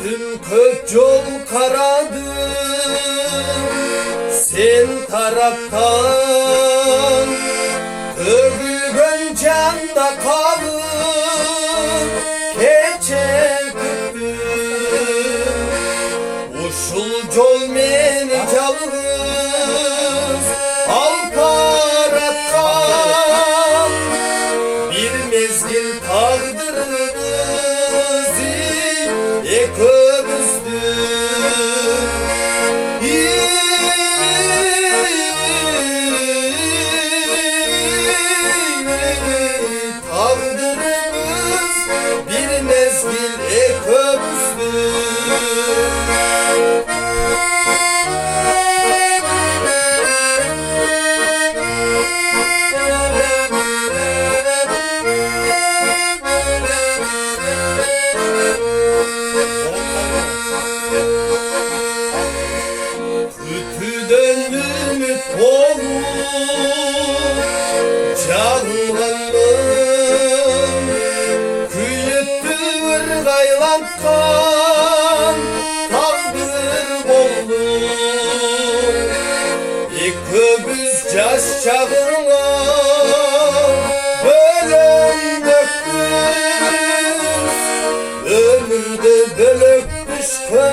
Bütün kök yol karadı sen taraftan, dövülgün canda kalır keçen küttüm. Uşul yol meni çalırız alparattan, bir mezgil tağdırımızı ekövüzdür. Tağdırımız bir mezgil ekövüzdür. Kütüden ümit olur canlanım, küyüttür gaylankan takdir olur. İkimiz yaş çağına bölüm döktük, ömürde bölük düştü.